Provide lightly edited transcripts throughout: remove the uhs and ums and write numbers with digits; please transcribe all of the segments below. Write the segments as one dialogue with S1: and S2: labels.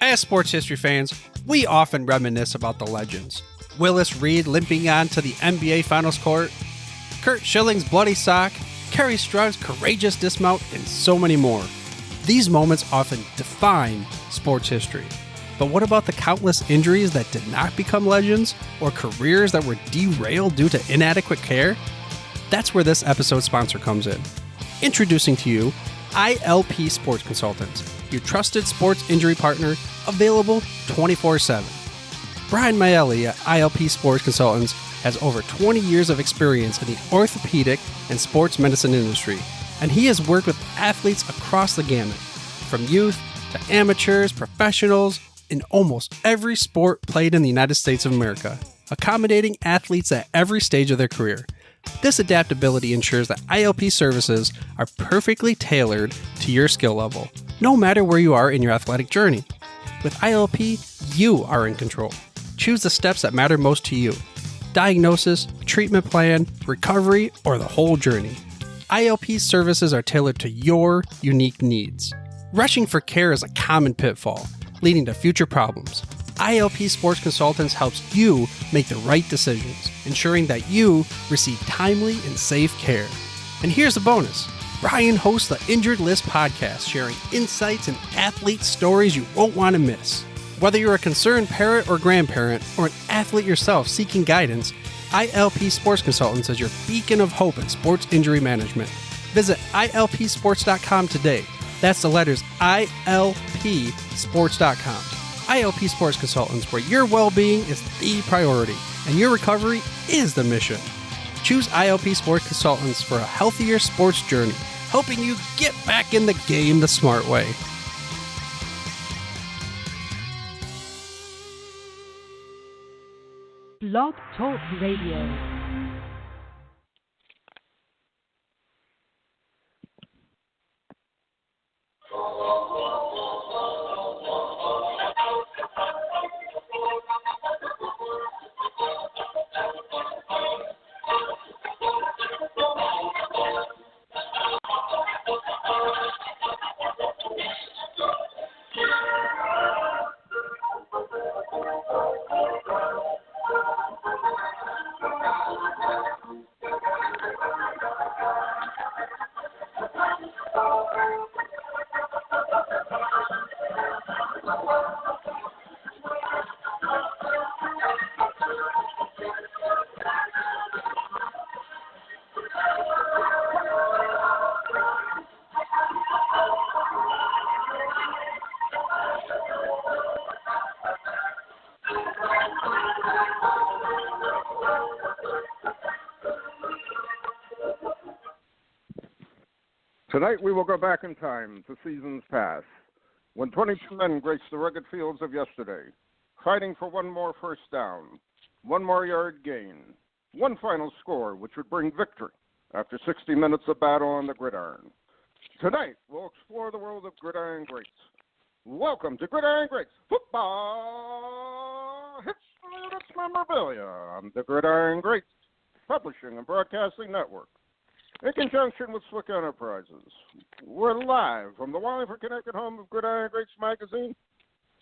S1: As sports history fans, we often reminisce about the legends. Willis Reed limping onto the NBA Finals court, Kurt Schilling's bloody sock, Kerry Strug's courageous dismount, and so many more. These moments often define sports history. But what about the countless injuries that did not become legends, or careers that were derailed due to inadequate care? That's where this episode's sponsor comes in. Introducing to you, ILP Sports Consultants, your trusted sports injury partner, available 24/7. Brian Maelli at ILP Sports Consultants has over 20 years of experience in the orthopedic and sports medicine industry, and he has worked with athletes across the gamut, from youth to amateurs, professionals, in almost every sport played in the United States of America, accommodating athletes at every stage of their career. This adaptability ensures that ILP services are perfectly tailored to your skill level, no matter where you are in your athletic journey. With ILP, you are in control. Choose the steps that matter most to you. Diagnosis, treatment plan, recovery, or the whole journey. ILP services are tailored to your unique needs. Rushing for care is a common pitfall, leading to future problems. ILP Sports Consultants helps you make the right decisions, ensuring that you receive timely and safe care. And here's a bonus. Brian hosts the Injured List podcast, sharing insights and athlete stories you won't want to miss. Whether you're a concerned parent or grandparent, or an athlete yourself seeking guidance, ILP Sports Consultants is your beacon of hope in sports injury management. Visit ilpsports.com today. That's the letters ilpsports.com. ILP Sports Consultants, where your well-being is the priority and your recovery is the mission. Choose ILP Sports Consultants for a healthier sports journey, helping you get back in the game the smart way.
S2: Blog Talk Radio.
S3: Tonight we will go back in time to seasons past, when 22 men graced the rugged fields of yesterday, fighting for one more first down, one more yard gain, one final score which would bring victory after 60 minutes of battle on the gridiron. Tonight we'll explore the world of Gridiron Greats. Welcome to Gridiron Greats Football History and its Memorabilia on the Gridiron Greats Publishing and Broadcasting Network, in conjunction with Swick Enterprises. We're live from the Wallingford, Connecticut home of Gridiron Greats magazine,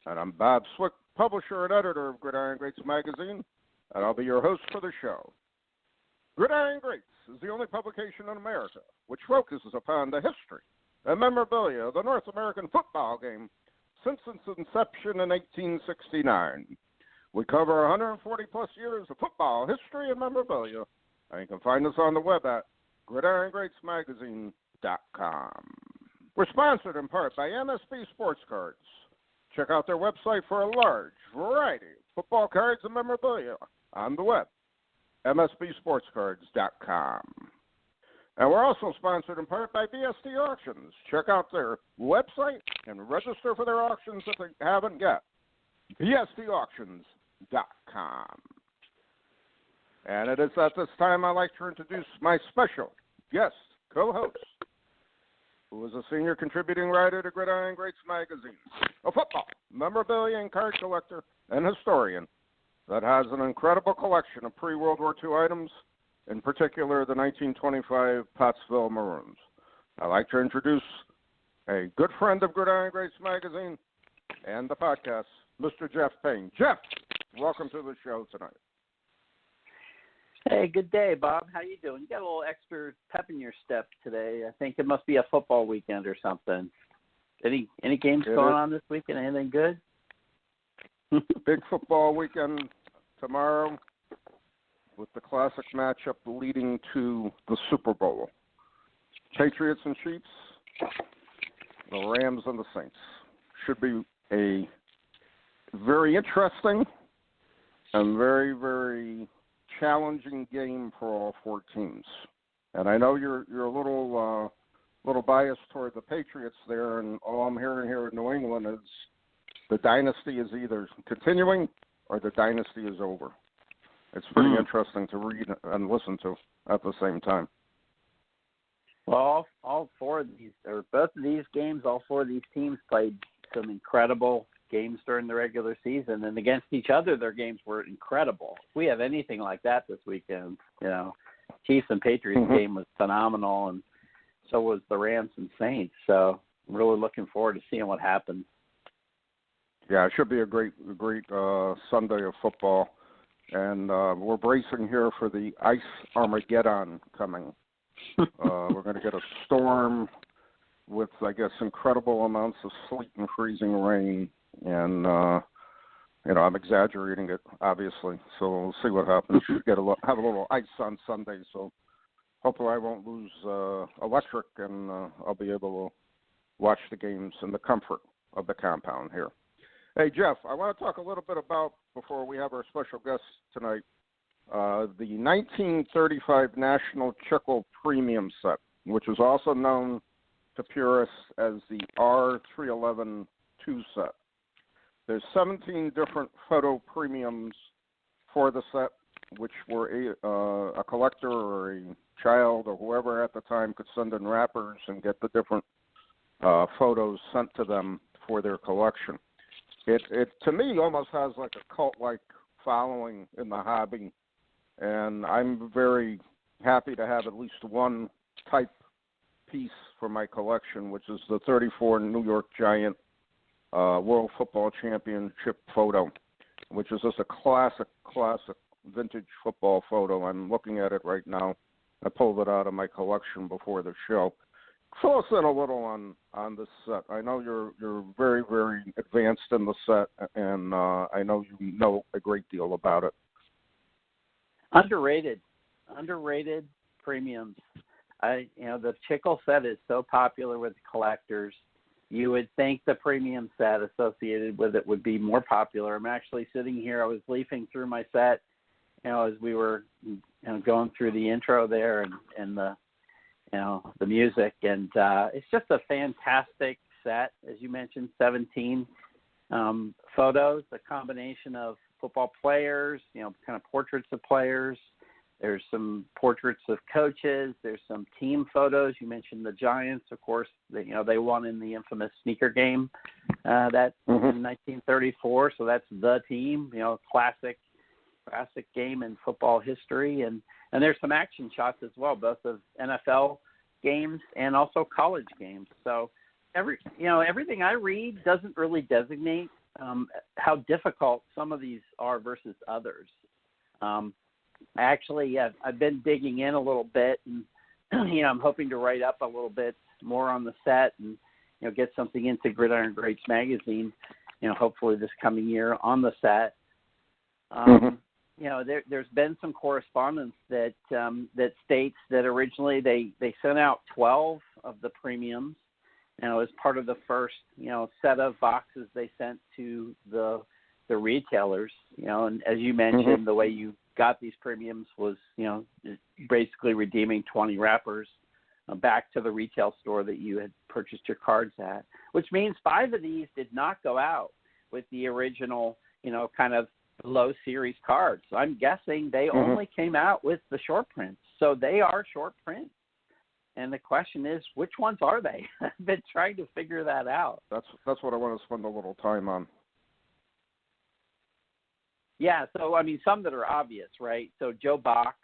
S3: and I'm Bob Swick, publisher and editor of Gridiron Greats magazine, and I'll be your host for the show. Gridiron Greats is the only publication in America which focuses upon the history and memorabilia of the North American football game since its inception in 1869. We cover 140-plus years of football history and memorabilia, and you can find us on the web at GridironGreatsMagazine.com. We're sponsored in part by MSB Sports Cards. Check out their website for a large variety of football cards and memorabilia on the web, MSBSportsCards.com. And we're also sponsored in part by BST Auctions. Check out their website and register for their auctions if they haven't yet, BSTAuctions.com. And it is at this time I'd like to introduce my special guest co-host, who is a senior contributing writer to Gridiron Greats magazine, a football, memorabilia, and card collector and historian that has an incredible collection of pre-World War II items, in particular the 1925 Pottsville Maroons. I'd like to introduce a good friend of Gridiron Greats magazine, and the podcast, Mr. Jeff Payne. Jeff, welcome to the show tonight.
S4: Hey, good day, Bob. How you doing? You got a little extra pep in your step today. I think it must be a football weekend or something. Any games going on this weekend? Anything good?
S3: Big football weekend tomorrow with the classic matchup leading to the Super Bowl. Patriots and Chiefs, the Rams and the Saints. Should be a very interesting and very, very challenging game for all four teams. And I know you're a little biased toward the Patriots there, and all I'm hearing here in New England is the dynasty is either continuing or the dynasty is over. It's pretty interesting to read and listen to at the same time.
S4: Well, all four of these, or both of these games, all four of these teams played some incredible games during the regular season, and against each other, their games were incredible. If we have anything like that this weekend, Chiefs and Patriots game was phenomenal, and so was the Rams and Saints. So I'm really looking forward to seeing what happens.
S3: Yeah, it should be a great Sunday of football, and we're bracing here for the Ice Armageddon coming. We're going to get a storm with, I guess, incredible amounts of sleet and freezing rain. And, I'm exaggerating it, obviously. So we'll see what happens. Have a little ice on Sunday. So hopefully I won't lose electric, and I'll be able to watch the games in the comfort of the compound here. Hey, Jeff, I want to talk a little bit about, before we have our special guest tonight, the 1935 National Chickle Premium Set, which is also known to purists as the R311 2 set. There's 17 different photo premiums for the set, which were a collector or a child or whoever at the time could send in wrappers and get the different photos sent to them for their collection. It to me almost has like a cult-like following in the hobby, and I'm very happy to have at least one type piece for my collection, which is the 34 New York Giant World Football Championship photo, which is just a classic vintage football photo. I'm looking at it right now. I pulled it out of my collection before the show. Fill us in a little on this set. I know you're very, very advanced in the set, and I know you know a great deal about it.
S4: Underrated premiums. The Chickle set is so popular with collectors. You would think the premium set associated with it would be more popular. I'm actually sitting here. I was leafing through my set, as we were going through the intro there and the the music, and it's just a fantastic set. As you mentioned, 17 photos, a combination of football players, kind of portraits of players. There's some portraits of coaches. There's some team photos. You mentioned the Giants, of course. They won in the infamous sneaker game in 1934. So that's the team. Classic game in football history. And there's some action shots as well, both of NFL games and also college games. So everything I read doesn't really designate how difficult some of these are versus others. I've been digging in a little bit, and I'm hoping to write up a little bit more on the set and get something into Gridiron Greats magazine, hopefully this coming year on the set. There's been some correspondence that states that originally they sent out 12 of the premiums, as part of the first set of boxes they sent to the retailers. And as you mentioned, the way you got these premiums was basically redeeming 20 wrappers back to the retail store that you had purchased your cards at, which means 5 of these did not go out with the original kind of low series cards. So I'm guessing they only came out with the short prints. So they are short prints. And the question is, which ones are they? I've been trying to figure that out.
S3: That's what I want to spend a little time on.
S4: Yeah, so, some that are obvious, right? So Joe Bach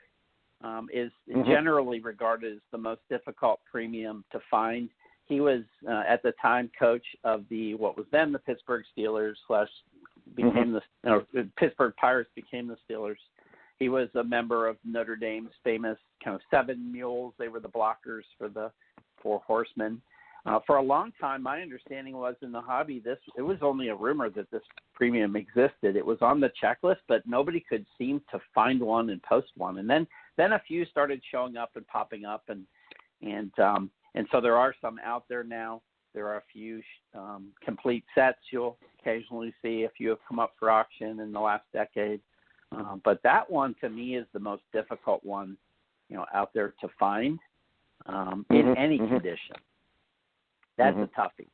S4: is generally regarded as the most difficult premium to find. he was at the time coach of what was then the Pittsburgh Steelers became the Pittsburgh Pirates became the Steelers. He was a member of Notre Dame's famous kind of Seven Mules. They were the blockers for the Four Horsemen. For a long time, my understanding was in the hobby, it was only a rumor that this premium existed. It was on the checklist, but nobody could seem to find one and post one. And then a few started showing up and popping up, and so there are some out there now. There are a few complete sets you'll occasionally see. A few have come up for auction in the last decade. But that one, to me, is the most difficult one, out there to find in any condition. That's a toughie.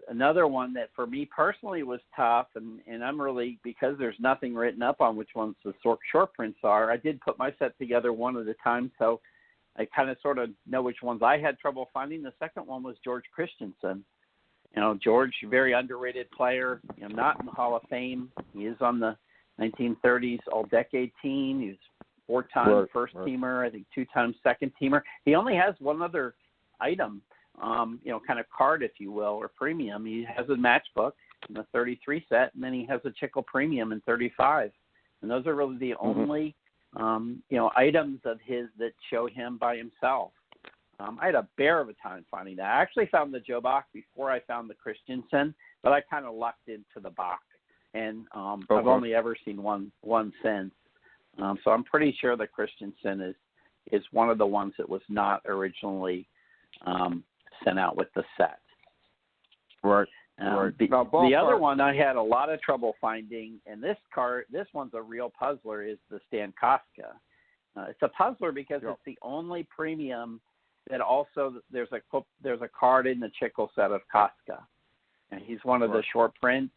S4: Another one that for me personally was tough, and I'm really, because there's nothing written up on which ones the short prints are, I did put my set together one at a time, so I kind of sort of know which ones I had trouble finding. The second one was George Christensen. George, very underrated player, not in the Hall of Fame. He is on the 1930s All-Decade team. He was four-time first-teamer, I think two-time second-teamer. He only has one other item, kind of card, if you will, or premium. He has a matchbook in the 33 set, and then he has a Chickle premium in 35. And those are really the only, items of his that show him by himself. I had a bear of a time finding that. I actually found the Joe Bach before I found the Christensen, but I kind of lucked into the Bach. And I've only ever seen one since. So I'm pretty sure the Christensen is one of the ones that was not originally sent out with the set.
S3: Right.
S4: The other one I had a lot of trouble finding, and this one's a real puzzler, is the Stan Koska. It's a puzzler because it's the only premium that also there's a card in the Chickle set of Koska. And he's one of the short prints,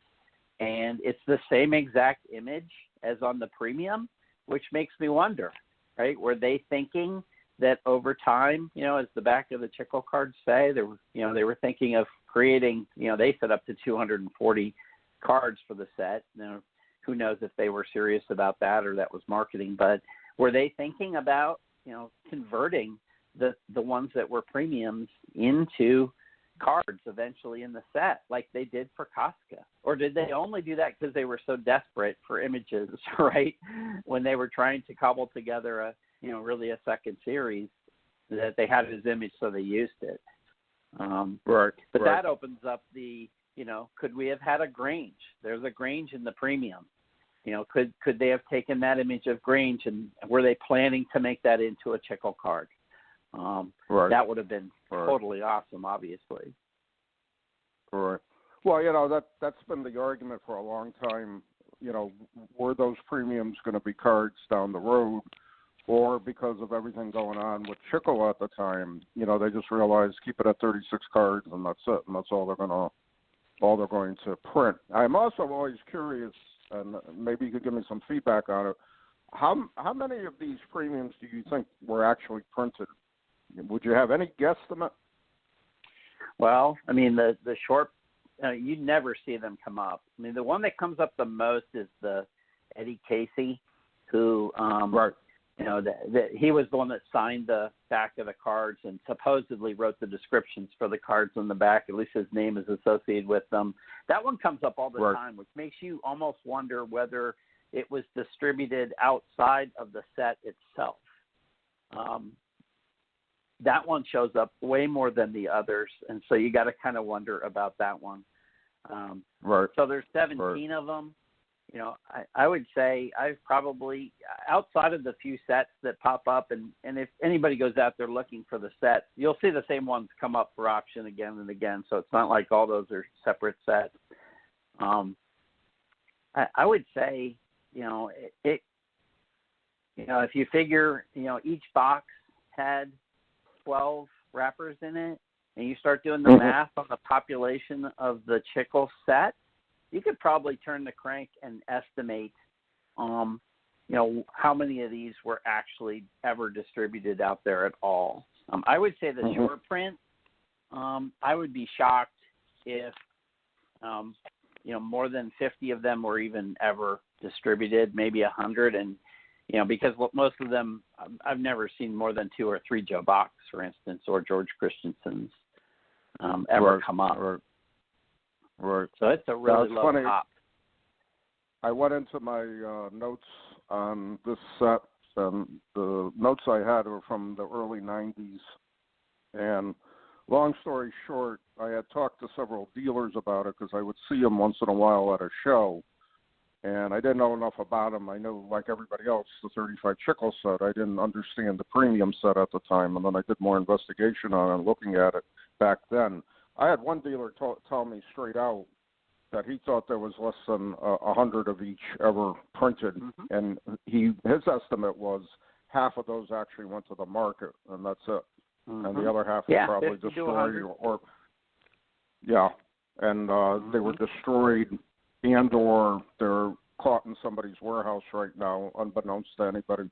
S4: and it's the same exact image as on the premium, which makes me wonder, right? Were they thinking that over time, as the back of the Chickle cards say, they were thinking of creating, they set up to 240 cards for the set. Who knows if they were serious about that or that was marketing, but were they thinking about, converting the ones that were premiums into cards eventually in the set like they did for Koska? Or did they only do that because they were so desperate for images, right? When they were trying to cobble together really a second series, that they had his image, so they used it. But that opens up could we have had a Grange? There's a Grange in the premium. Could they have taken that image of Grange, and were they planning to make that into a Chickle card? That would have been totally awesome, obviously.
S3: Right. Well, that's been the argument for a long time. Were those premiums going to be cards down the road, or because of everything going on with Chickle at the time, they just realized keep it at 36 cards and that's it, and that's all they're going to print. I'm also always curious, and maybe you could give me some feedback on it. How many of these premiums do you think were actually printed? Would you have any guesstimate?
S4: Well, I mean, the short, you never see them come up. I mean, the one that comes up the most is the Eddie Casey, who, he was the one that signed the back of the cards and supposedly wrote the descriptions for the cards on the back. At least his name is associated with them. That one comes up all the time, which makes you almost wonder whether it was distributed outside of the set itself. That one shows up way more than the others, and so you got to kind of wonder about that one. So there's 17 of them. I would say I've probably, outside of the few sets that pop up, and if anybody goes out there looking for the sets, you'll see the same ones come up for auction again and again, so it's not like all those are separate sets. I would say, if you figure, each box had 12 wrappers in it, and you start doing the math on the population of the Chickle set, you could probably turn the crank and estimate, how many of these were actually ever distributed out there at all. I would say the short print, I would be shocked if, more than 50 of them were even ever distributed, maybe 100. And, because most of them, I've never seen more than 2 or 3 Joe Bucks, for instance, or George Christensen's ever come up.
S3: Right.
S4: So it's a really low
S3: funny.
S4: top.
S3: I went into my notes on this set, and the notes I had were from the early 90s. And long story short, I had talked to several dealers about it because I would see them once in a while at a show. And I didn't know enough about them. I knew, like everybody else, the 35 Chickle set. I didn't understand the premium set at the time. And then I did more investigation on it, looking at it back then. I had one dealer tell me straight out that he thought there was less than 100 of each ever printed. Mm-hmm. And his estimate was half of those actually went to the market, and that's it. Mm-hmm. And the other half were probably destroyed. They were destroyed, and/or they're caught in somebody's warehouse right now, unbeknownst to anybody,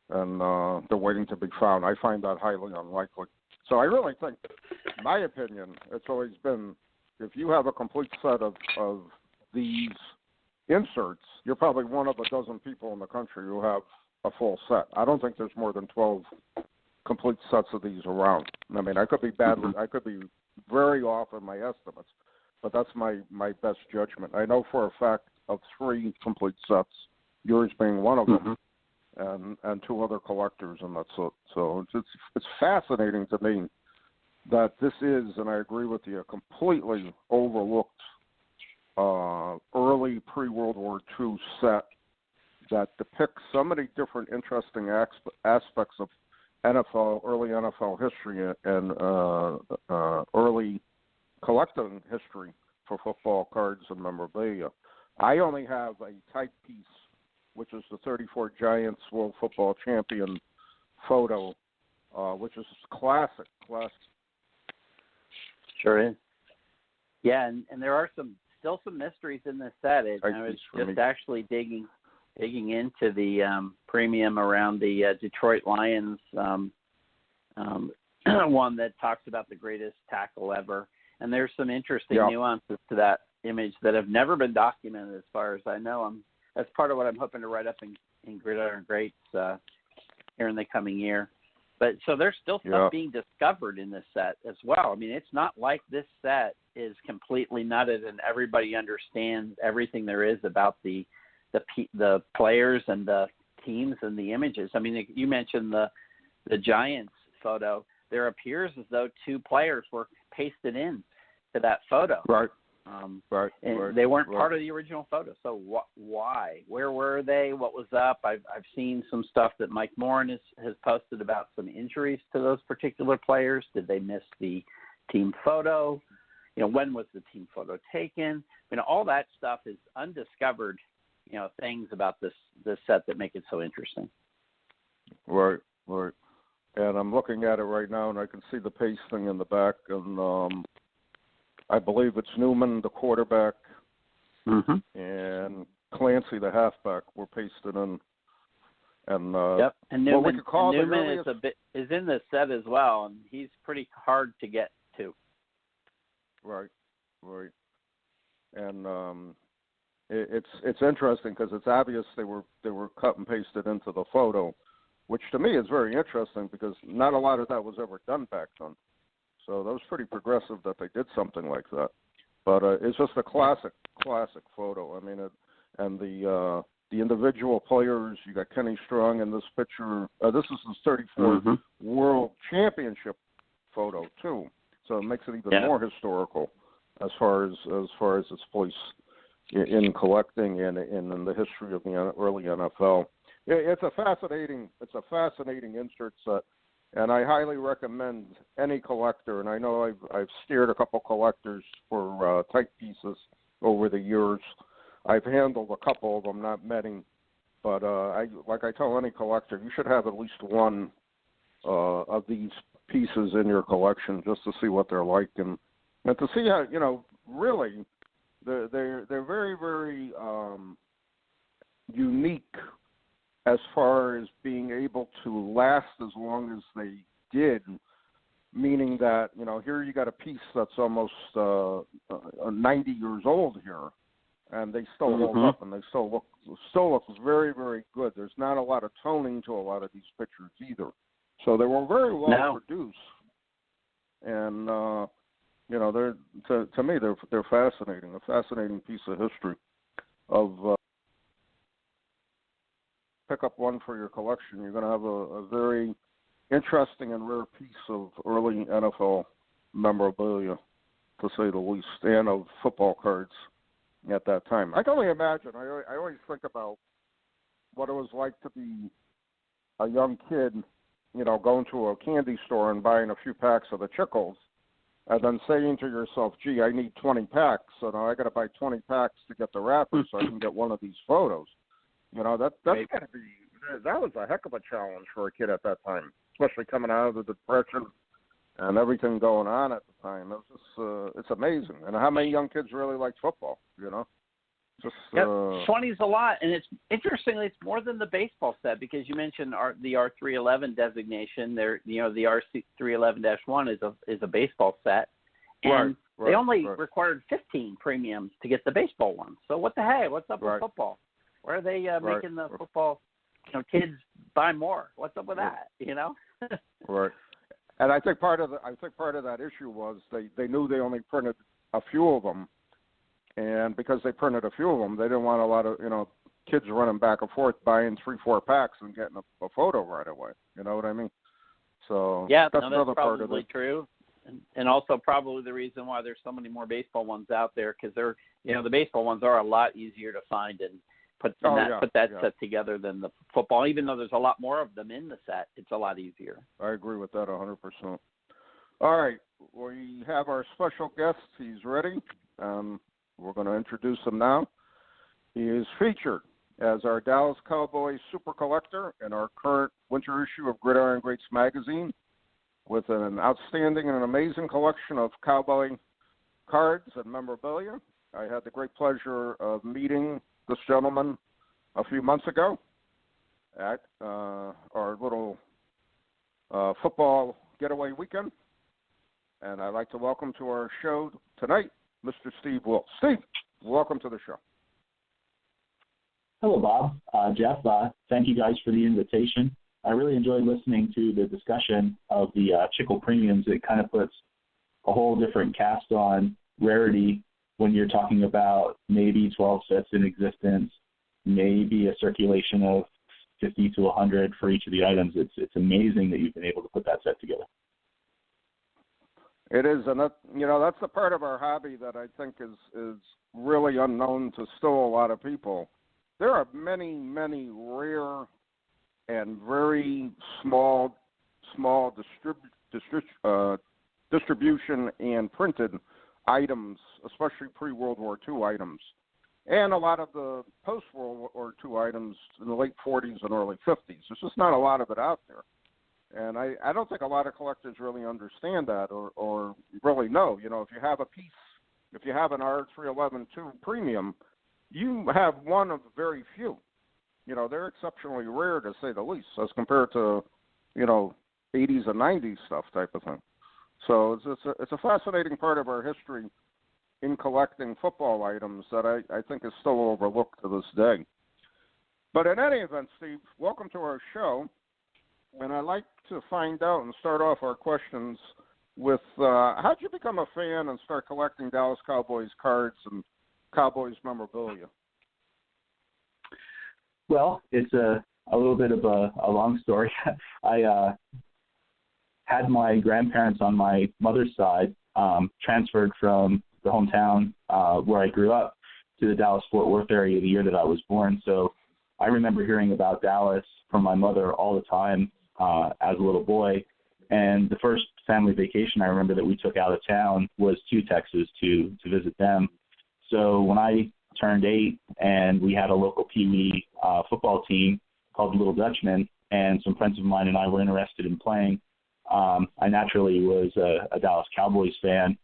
S3: and they're waiting to be found. I find that highly unlikely. So I really think, in my opinion, it's always been, if you have a complete set of these inserts, you're probably one of a dozen people in the country who have a full set. I don't think there's more than 12 complete sets of these around. I mean, I could be I could be very off in my estimates, but that's my best judgment. I know for a fact of 3 complete sets, yours being one of them, and 2 other collectors, and that's it. So it's fascinating to me that this is, and I agree with you, a completely overlooked early pre-World War II set that depicts so many different interesting aspects of early NFL history and early collecting history for football cards and memorabilia. I only have a type piece, which is the 34 Giants World Football Champion photo, which is classic.
S4: Sure is. Yeah, and there are still some mysteries in this set. I was just actually digging into the premium around the Detroit Lions one that talks about the greatest tackle ever. And there's some interesting nuances to that image that have never been documented as far as I know. That's part of what I'm hoping to write up in Gridiron Greats here in the coming year. But so there's still stuff being discovered in this set as well. I mean, it's not like this set is completely nutted and everybody understands everything there is about the players and the teams and the images. I mean, you mentioned the Giants photo. There appears as though 2 players were pasted in to that photo.
S3: Right.
S4: They weren't part of the original photo. So why? Where were they? What was up? I've seen some stuff that Mike Morin has posted about some injuries to those particular players. Did they miss the team photo? When was the team photo taken? All that stuff is undiscovered, things about this set that make it so interesting.
S3: Right. And I'm looking at it right now, and I can see the pasting in the back, and I believe it's Newman, the quarterback, and Clancy, the halfback, were pasted in. And
S4: and Newman is in this set as well, and he's pretty hard to get to.
S3: Right. And it's interesting because it's obvious they were cut and pasted into the photo, which to me is very interesting because not a lot of that was ever done back then. So that was pretty progressive that they did something like that. But it's just a classic photo. I mean, and the individual players, you got Kenny Strong in this picture. This is his 34th World Championship photo too. So it makes it even more historical as far as its place in collecting and in the history of the early NFL. It's a fascinating insert set. And I highly recommend any collector, and I know I've steered a couple collectors for type pieces over the years. I've handled a couple of them, not many, but like I tell any collector, you should have at least one of these pieces in your collection just to see what they're like and to see how really they're very, very unique as far as being able to last as long as they did, meaning that, here you got a piece that's almost 90 years old here, and they still hold up, and they still look very, very good. There's not a lot of toning to a lot of these pictures either. So they were very well produced, and they're to me they're fascinating, a fascinating piece of history. Of pick up one for your collection. You're going to have a very interesting and rare piece of early NFL memorabilia, to say the least, and of football cards at that time. I can only imagine. I always think about what it was like to be a young kid, going to a candy store and buying a few packs of the Chickles, and then saying to yourself, gee, I need 20 packs, so now I got to buy 20 packs to get the wrapper so I can get one of these photos. That's got to be, that was a heck of a challenge for a kid at that time, especially coming out of the Depression and everything going on at the time. It was just, it's amazing. And how many young kids really like football, Just,
S4: 20 is a lot, and it's interestingly, it's more than the baseball set, because you mentioned the R311 designation. There, the R311-1 is a baseball set, and they only required 15 premiums to get the baseball one. So what the heck? What's up with football? Why are they making the football, kids buy more? What's up with that?
S3: Right. And I think part of that issue was they knew they only printed a few of them. And because they printed a few of them, they didn't want a lot of, kids running back and forth buying 3-4 packs and getting a photo right away. You know what I mean? So that's another part of it.
S4: Probably true. And also probably the reason why there's so many more baseball ones out there, because they're, the baseball ones are a lot easier to find and put that set together than the football. Even though there's a lot more of them in the set, it's a lot easier.
S3: I agree with that 100%. All right, we have our special guest. He's ready. We're going to introduce him now. He is featured as our Dallas Cowboys super collector in our current winter issue of Gridiron Greats magazine, with an outstanding and an amazing collection of cowboy cards and memorabilia. I had the great pleasure of meeting this gentleman a few months ago at our little football getaway weekend. And I'd like to welcome to our show tonight Mr. Steve Wills. Steve, welcome to the show.
S5: Hello, Bob. Jeff, thank you guys for the invitation. I really enjoyed listening to the discussion of the Chickle premiums. It kind of puts a whole different cast on rarity when you're talking about maybe 12 sets in existence, maybe a circulation of 50 to 100 for each of the items. It's amazing that you've been able to put that set together.
S3: It is, and that's the part of our hobby that I think is really unknown to still a lot of people. There are many, many rare and very small distribution and printed items, especially pre-World War II items, and a lot of the post-World War II items in the late 40s and early 50s. There's just not a lot of it out there. And I don't think a lot of collectors really understand that or really know. If you have a piece, if you have an R311-2 premium, you have one of very few. They're exceptionally rare, to say the least, as compared to, 80s and 90s stuff type of thing. So it's a fascinating part of our history in collecting football items that I think is still overlooked to this day. But in any event, Steve, welcome to our show. And I'd like to find out and start off our questions with how did you become a fan and start collecting Dallas Cowboys cards and Cowboys memorabilia?
S5: Well, it's a little bit of a long story. I had my grandparents on my mother's side transferred from the hometown where I grew up to the Dallas-Fort Worth area the year that I was born. So I remember hearing about Dallas from my mother all the time as a little boy. And the first family vacation I remember that we took out of town was to Texas to visit them. So when I turned 8 and we had a local Pee Wee football team called the Little Dutchmen, and some friends of mine and I were interested in playing, I naturally was a Dallas Cowboys fan.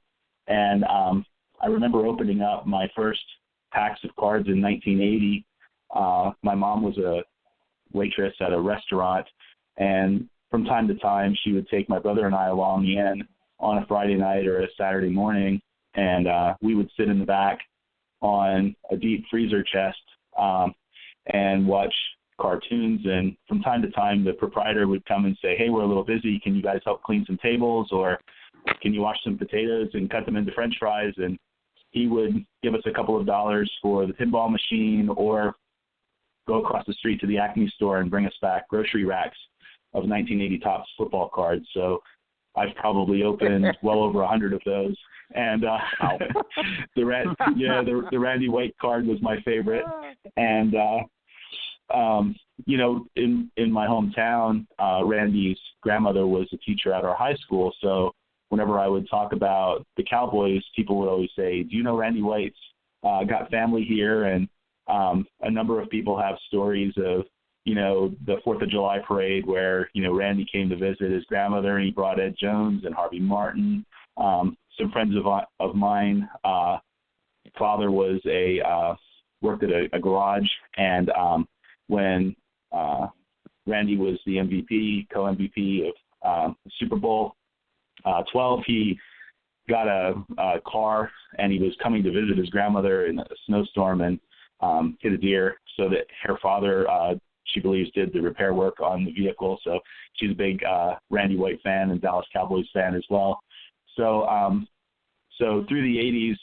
S5: And I remember opening up my first packs of cards in 1980. My mom was a waitress at a restaurant, and from time to time she would take my brother and I along in on a Friday night or a Saturday morning, and we would sit in the back on a deep freezer chest and watch cartoons. And from time to time, the proprietor would come and say, hey, we're a little busy. Can you guys help clean some tables? Or can you wash some potatoes and cut them into French fries? And he would give us a couple of dollars for the pinball machine, or go across the street to the Acme store and bring us back grocery racks of 1980 Topps football cards. So I've probably opened well over 100 of those. And the Randy White card was my favorite. And in my hometown, Randy's grandmother was a teacher at our high school. So whenever I would talk about the Cowboys, people would always say, do you know Randy White's got family here? And a number of people have stories of, the 4th of July parade where, Randy came to visit his grandmother and he brought Ed Jones and Harvey Martin. Some friends of mine, father worked at a garage, and when Randy was the MVP, co-MVP of Super Bowl 12, he got a car, and he was coming to visit his grandmother in a snowstorm and hit a deer, so that her father, she believes, did the repair work on the vehicle. So she's a big Randy White fan and Dallas Cowboys fan as well. So through the 80s,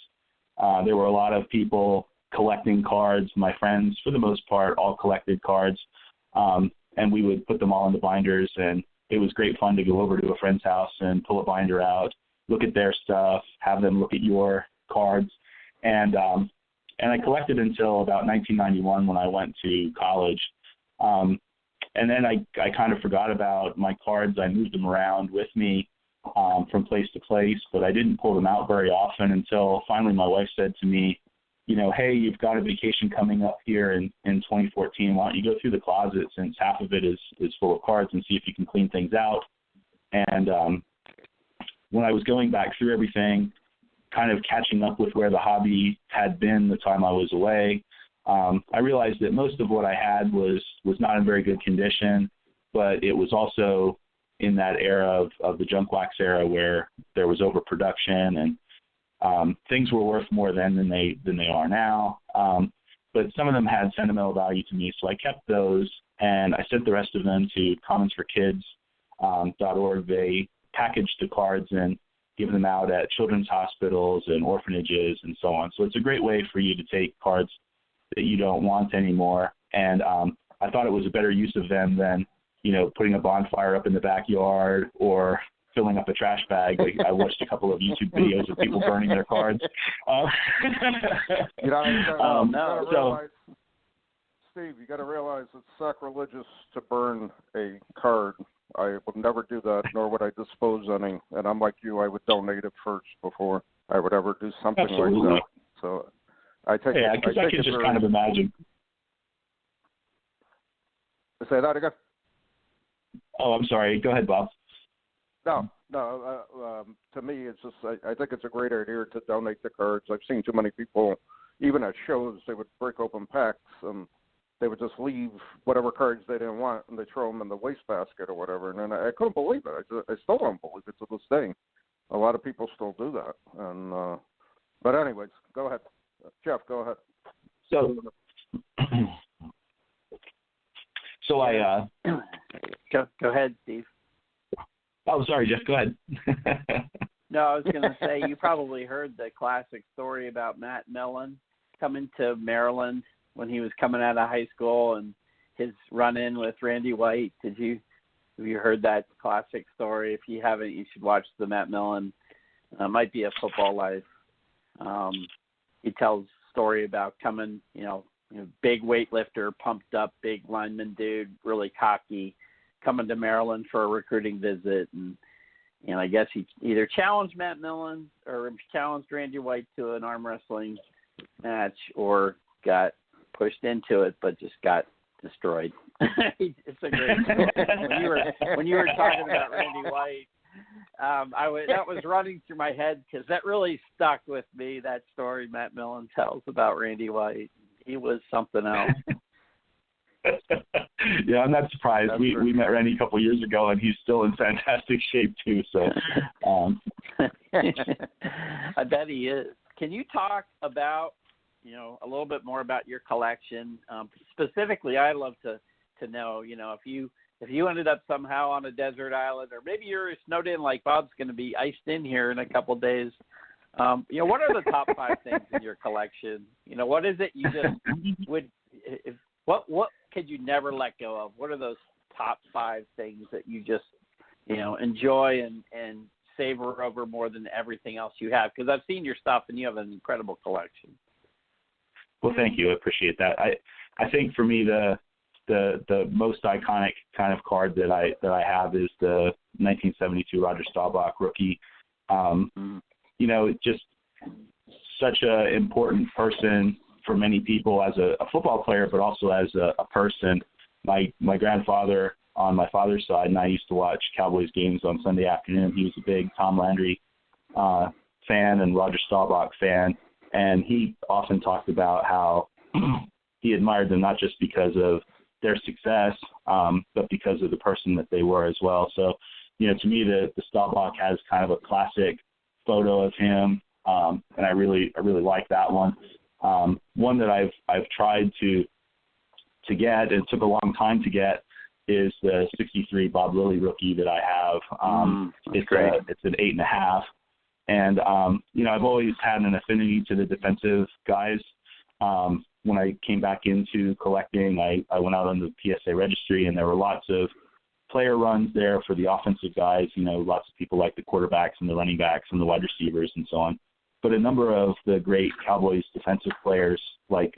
S5: there were a lot of people collecting cards. My friends, for the most part, all collected cards, and we would put them all into binders, and it was great fun to go over to a friend's house and pull a binder out, look at their stuff, have them look at your cards, and I collected until about 1991 when I went to college. And then I kind of forgot about my cards. I moved them around with me from place to place, but I didn't pull them out very often until finally my wife said to me, hey, you've got a vacation coming up here in 2014. Why don't you go through the closet, since half of it is full of cards, and see if you can clean things out. And when I was going back through everything, kind of catching up with where the hobby had been the time I was away, I realized that most of what I had was not in very good condition, but it was also in that era of the junk wax era where there was overproduction, and things were worth more then than they are now. But some of them had sentimental value to me, so I kept those, and I sent the rest of them to commonsforkids.org. They packaged the cards and give them out at children's hospitals and orphanages and so on. So it's a great way for you to take cards that you don't want anymore. And I thought it was a better use of them than, putting a bonfire up in the backyard or filling up a trash bag. Like, I watched a couple of YouTube videos of people burning their cards.
S3: Steve, you got to realize it's sacrilegious to burn a card. I would never do that, nor would I dispose any. And I'm like you, I would donate it first before I would ever do something
S5: Absolutely.
S3: like that. So I take it.
S5: I can just kind of imagine.
S3: Say that again.
S5: Oh, I'm sorry. Go ahead, Bob.
S3: No. To me, it's just I think it's a great idea to donate the cards. I've seen too many people, even at shows, they would break open packs and they would just leave whatever cards they didn't want, and they throw them in the wastebasket or whatever. And then I couldn't believe it. I still don't believe it to this day. A lot of people still do that. And but anyways, go ahead, Jeff. Go ahead.
S4: So I go ahead, Steve.
S5: Oh, sorry, Jeff. Go ahead.
S4: No, I was going to say, you probably heard the classic story about Matt Millen coming to Maryland when he was coming out of high school and his run-in with Randy White. Have you heard that classic story? If you haven't, you should watch the Matt Millen. Might be a Football Life. He tells a story about coming, big weightlifter, pumped up, big lineman dude, really cocky, coming to Maryland for a recruiting visit. And I guess he either challenged Matt Millen or challenged Randy White to an arm wrestling match, or got pushed into it, but just got destroyed. It's a great story. When you were talking about Randy White, that was running through my head because that really stuck with me. That story Matt Millen tells about Randy White. He was something else.
S5: Yeah, I'm not surprised. We met Randy a couple of years ago, and he's still in fantastic shape too. So,
S4: I bet he is. Can you talk about a little bit more about your collection. Specifically, I'd love to know, if you ended up somehow on a desert island, or maybe you're snowed in like Bob's going to be iced in here in a couple of days. What are the top 5 things in your collection? What is it you just would? What could you never let go of? What are those top 5 things that you just enjoy and savor over more than everything else you have? Because I've seen your stuff and you have an incredible collection.
S5: Well, thank you. I appreciate that. I think for me the most iconic kind of card that I have is the 1972 Roger Staubach rookie. Just such a important person for many people as a football player, but also as a person. My grandfather on my father's side and I used to watch Cowboys games on Sunday afternoon. He was a big Tom Landry fan and Roger Staubach fan, and he often talked about how he admired them not just because of their success, but because of the person that they were as well. So, to me, the Staubach has kind of a classic photo of him, and I really like that one. One that I've tried to get, and it took a long time to get, is the 63 Bob Lilly rookie that I have. It's an 8.5. And, I've always had an affinity to the defensive guys. When I came back into collecting, I went out on the PSA registry, and there were lots of player runs there for the offensive guys. Lots of people like the quarterbacks and the running backs and the wide receivers and so on. But a number of the great Cowboys defensive players like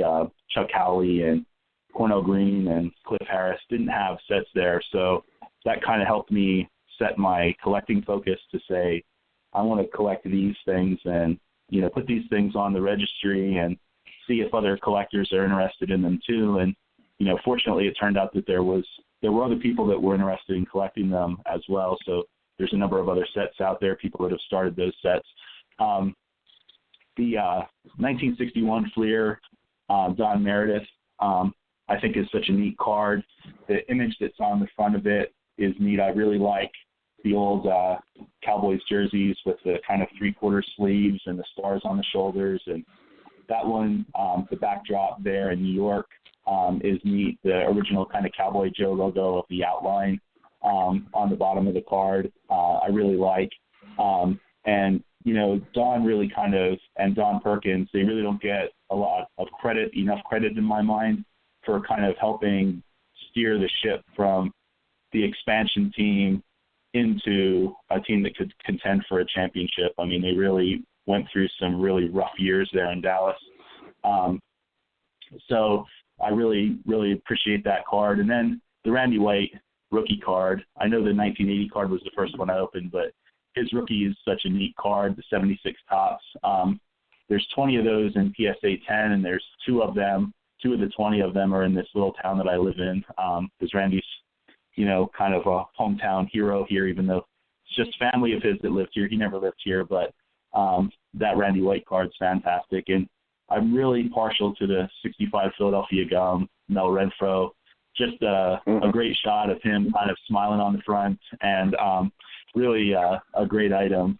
S5: Chuck Howley and Cornell Green and Cliff Harris didn't have sets there. So that kind of helped me set my collecting focus to say, I want to collect these things and, put these things on the registry and see if other collectors are interested in them too. And, fortunately it turned out that there were other people that were interested in collecting them as well. So there's a number of other sets out there, people that have started those sets. The 1961 Fleer, Don Meredith, I think is such a neat card. The image that's on the front of it is neat. I really like the old Cowboys jerseys with the kind of 3/4 sleeves and the stars on the shoulders. And that one, the backdrop there in New York is neat. The original kind of Cowboy Joe logo of the outline on the bottom of the card, I really like. And, Don really and Don Perkins, they really don't get a lot of enough credit in my mind for kind of helping steer the ship from the expansion team into a team that could contend for a championship. I mean, they really went through some really rough years there in Dallas. So I really, really appreciate that card. And then the Randy White rookie card, I know the 1980 card was the first one I opened, but his rookie is such a neat card, the 76 Topps. There's 20 of those in PSA 10, and there's 2 of the 20 of them are in this little town that I live in. Because Randy's, kind of a hometown hero here, even though it's just family of his that lived here. He never lived here, but that Randy White card's fantastic. And I'm really partial to the 65 Philadelphia Gum, Mel Renfro. Just a great shot of him kind of smiling on the front, and really a great item.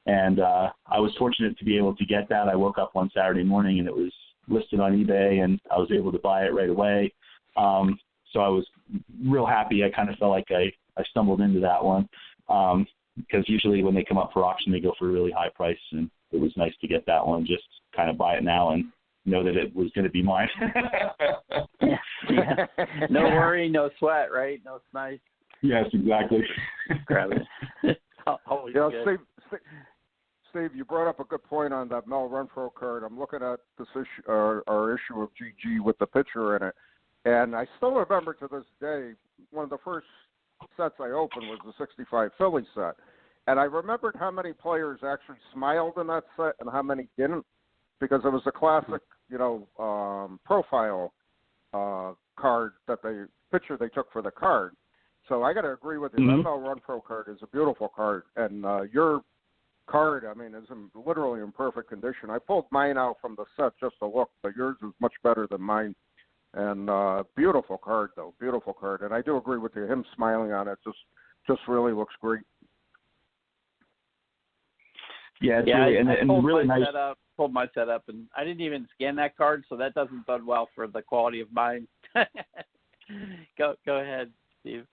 S5: And I was fortunate to be able to get that. I woke up one Saturday morning and it was listed on eBay, and I was able to buy it right away. So I was real happy. I kind of felt like I stumbled into that one because usually when they come up for auction, they go for a really high price, and it was nice to get that one, just kind of buy it now and know that it was going to be mine.
S4: Yeah. No worry, no sweat, right? No snipe.
S5: Yes, exactly.
S4: Grab it. Always good.
S3: Steve, you brought up a good point on that Mel Renfro card. I'm looking at this issue, our issue of GG with the picture in it, and I still remember to this day one of the first sets I opened was the 65 Philly set, and I remembered how many players actually smiled in that set and how many didn't, because it was a classic, profile card picture they took for the card. So I got to agree with you. That Mel Renfro card is a beautiful card, and your card, I mean, is literally in perfect condition. I pulled mine out from the set just to look, but yours is much better than mine. And beautiful card, though, beautiful card. And I do agree with you. Him smiling on it just really looks great.
S5: Yeah, it's
S4: Yeah,
S5: really,
S4: I
S5: and
S4: pulled
S5: really
S4: my
S5: nice.
S4: pulled my setup, and I didn't even scan that card, so that doesn't bode well for the quality of mine. Go ahead, Steve.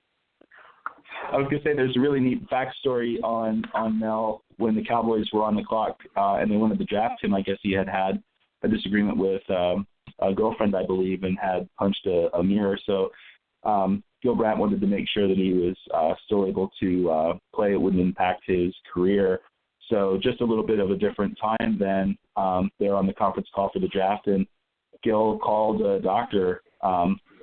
S5: I was gonna say there's a really neat backstory on Mel when the Cowboys were on the clock and they wanted to draft him. I guess he had a disagreement with a girlfriend, I believe, and had punched a mirror. So Gil Brandt wanted to make sure that he was still able to play. It wouldn't impact his career. So just a little bit of a different time then. They're on the conference call for the draft, and Gil called a doctor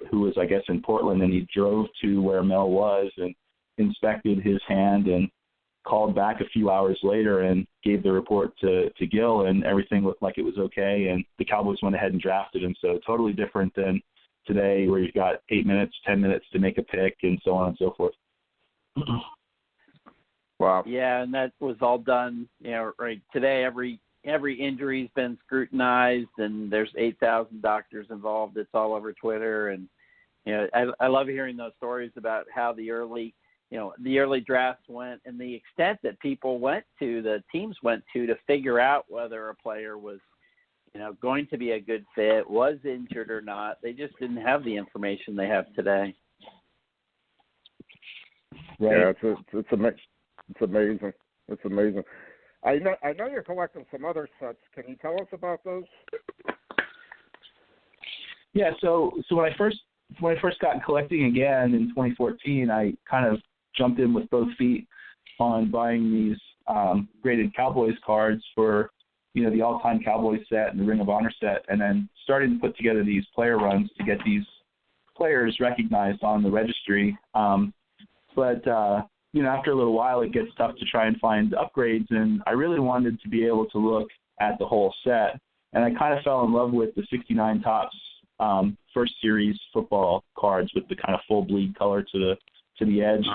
S5: who was, I guess, in Portland, and he drove to where Mel was and inspected his hand and called back a few hours later and gave the report to Gil, and everything looked like it was okay, and the Cowboys went ahead and drafted him. So totally different than today where you've got 8 minutes, 10 minutes to make a pick and so on and so forth.
S3: Wow.
S4: Yeah, and that was all done, right today. Every injury's been scrutinized, and there's 8,000 doctors involved. It's all over Twitter, and I love hearing those stories about how the early drafts went, and the extent that the teams went to figure out whether a player was, going to be a good fit, was injured or not. They just didn't have the information they have today.
S3: Right. Yeah, it's amazing. It's amazing. I know you're collecting some other sets. Can you tell us about those?
S5: Yeah. So when I first got collecting again in 2014, I kind of jumped in with both feet on buying these graded Cowboys cards for, the all-time Cowboys set and the Ring of Honor set, and then started to put together these player runs to get these players recognized on the registry. But after a little while, it gets tough to try and find upgrades, and I really wanted to be able to look at the whole set. And I kind of fell in love with the 69 Topps first series football cards with the kind of full bleed color to the edge.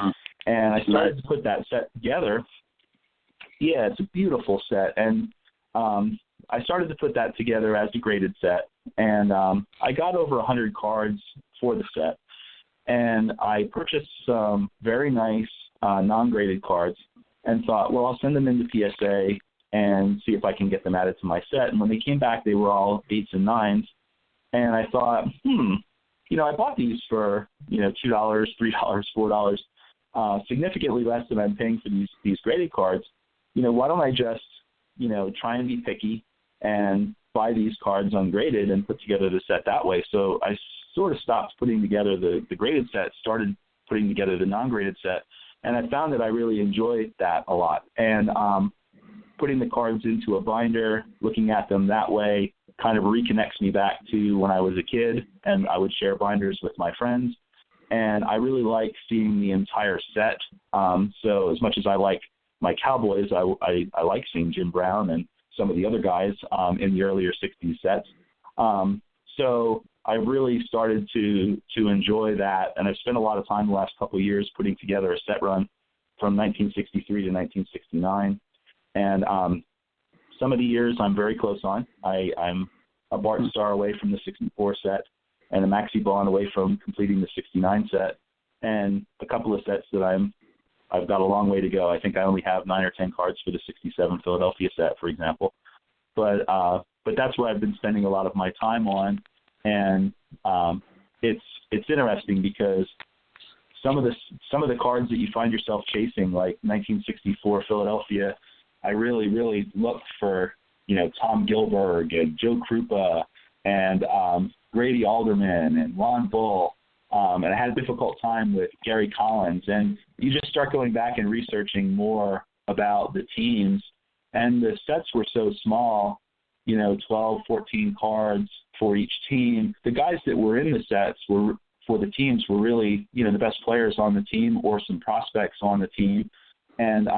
S5: And I started to put that set together. Yeah, it's a beautiful set. And I started to put that together as a graded set. And I got over 100 cards for the set. And I purchased some very nice non-graded cards and thought, well, I'll send them into PSA and see if I can get them added to my set. And when they came back, they were all 8s and 9s. And I thought, I bought these for, $2, $3, $4, significantly less than I'm paying for these graded cards. Why don't I just, try and be picky and buy these cards ungraded and put together the set that way? So I sort of stopped putting together the graded set, started putting together the non-graded set, and I found that I really enjoyed that a lot. And putting the cards into a binder, looking at them that way, kind of reconnects me back to when I was a kid, and I would share binders with my friends. And I really like seeing the entire set. So as much as I like my Cowboys, I like seeing Jim Brown and some of the other guys in the earlier 60s sets. So I really started to enjoy that, and I've spent a lot of time the last couple of years putting together a set run from 1963 to 1969. And some of the years I'm very close on. I'm a Barton Star away from the 64 set and a Maxi Bond away from completing the 69 set, and a couple of sets that I've got a long way to go. I think I only have 9 or 10 cards for the 67 Philadelphia set, for example. But that's what I've been spending a lot of my time on. And it's interesting because some of the cards that you find yourself chasing, like 1964 Philadelphia, I really, really looked for, Tom Gilberg and Joe Krupa and Grady Alderman and Ron Bull. And I had a difficult time with Gary Collins. And you just start going back and researching more about the teams. And the sets were so small, 12, 14 cards for each team. The guys that were in the sets for the teams were really, the best players on the team or some prospects on the team. And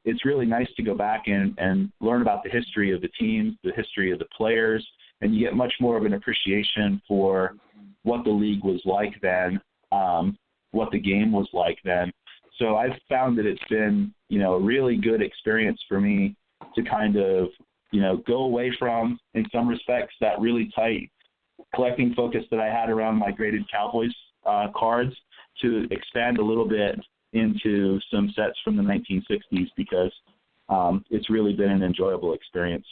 S5: it's really nice to go back and learn about the history of the teams, the history of the players, and you get much more of an appreciation for what the league was like then, what the game was like then. So I've found that it's been, a really good experience for me to kind of, go away from, in some respects, that really tight collecting focus that I had around my graded Cowboys cards to expand a little bit into some sets from the 1960s, because it's really been an enjoyable experience.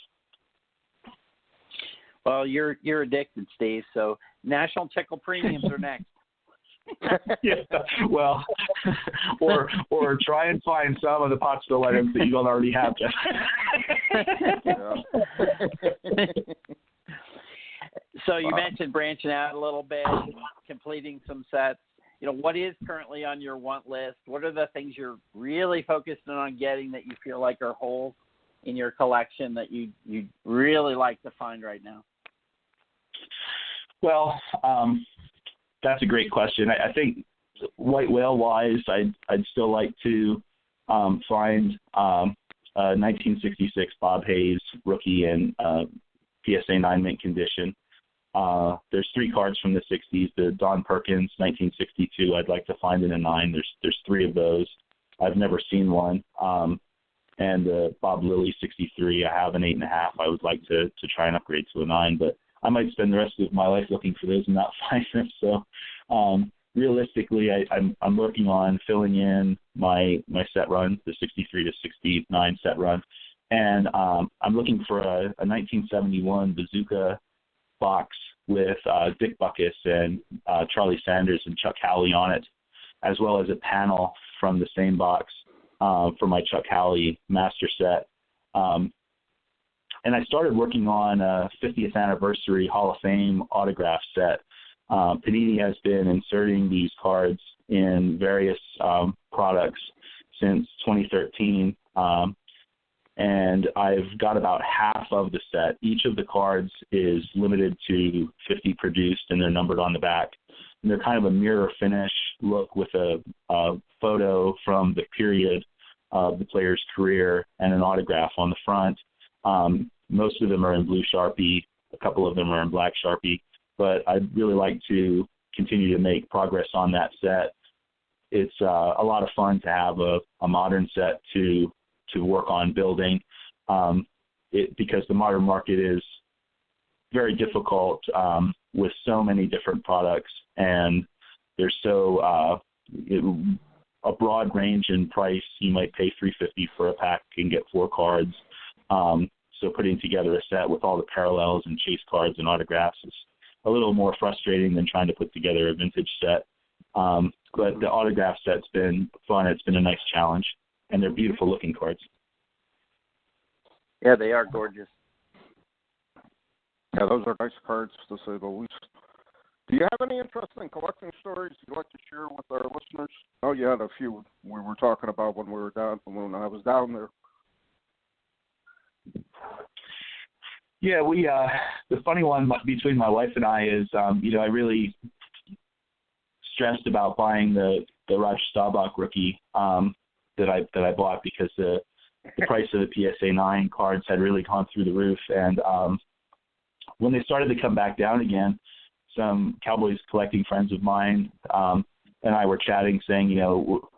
S4: Well, you're addicted, Steve. So National Tickle Premiums are next.
S5: Yeah, well, or try and find some of the pot still items that you don't already have, Jeff.
S4: So you mentioned branching out a little bit, completing some sets. What is currently on your want list? What are the things you're really focused on getting that you feel like are holes in your collection that you'd really like to find right now?
S5: Well, that's a great question. I think white whale wise, I'd still like to find a 1966 Bob Hayes rookie in PSA 9 mint condition. There's 3 cards from the 60s. The Don Perkins 1962 I'd like to find in a 9. There's 3 of those. I've never seen one. And the Bob Lilly 63, I have an 8.5. I would like to try and upgrade to a 9, but I might spend the rest of my life looking for those and not find them. So realistically, I'm working on filling in my set run, the 63 to 69 set run, and I'm looking for a 1971 Bazooka box with Dick Buckus and Charlie Sanders and Chuck Howley on it, as well as a panel from the same box for my Chuck Howley master set. And I started working on a 50th anniversary Hall of Fame autograph set. Panini has been inserting these cards in various products since 2013. And I've got about half of the set. Each of the cards is limited to 50 produced, and they're numbered on the back. And they're kind of a mirror finish look with a photo from the period of the player's career and an autograph on the front. Most of them are in blue Sharpie. A couple of them are in black Sharpie. But I'd really like to continue to make progress on that set. It's a lot of fun to have a modern set to work on building, because the modern market is very difficult with so many different products, and there's so a broad range in price. You might pay $350 for a pack and get 4 cards. So putting together a set with all the parallels and chase cards and autographs is a little more frustrating than trying to put together a vintage set. But the autograph set's been fun. It's been a nice challenge, and they're beautiful looking cards.
S4: Yeah, they are gorgeous.
S3: Yeah, those are nice cards, to say the least. Do you have any interesting collecting stories you'd like to share with our listeners? Oh, you had a few we were talking about when I was down there.
S5: Yeah, the funny one between my wife and I is, I really stressed about buying the Roger Staubach rookie that I bought because the price of the PSA 9 cards had really gone through the roof. And when they started to come back down again, some Cowboys collecting friends of mine and I were chatting, saying,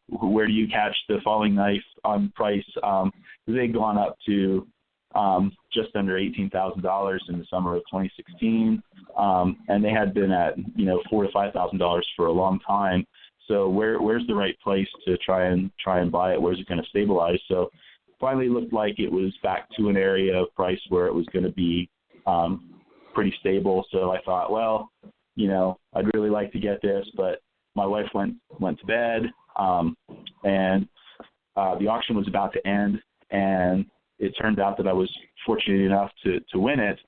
S5: where do you catch the falling knife on price? They'd gone up to just under $18,000 in the summer of 2016, and they had been at $4,000 to $5,000 for a long time. So where's the right place to try and buy it? Where's it going to stabilize? So finally, looked like it was back to an area of price where it was going to be pretty stable. So I thought, well, I'd really like to get this, but my wife went to bed, and the auction was about to end, and it turned out that I was fortunate enough to win it.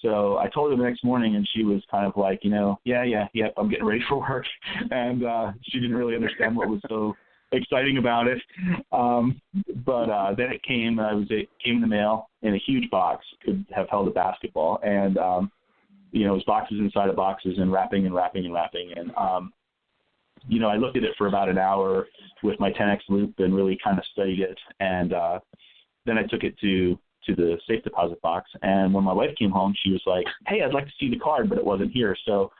S5: So I told her the next morning, and she was kind of like, yeah, I'm getting ready for work. And she didn't really understand what was so exciting about it. But then it came in the mail in a huge box, could have held a basketball. And, it was boxes inside of boxes and wrapping. And, I looked at it for about an hour with my 10X loop and really kind of studied it. And then I took it to the safe deposit box. And when my wife came home, she was like, hey, I'd like to see the card, but it wasn't here. So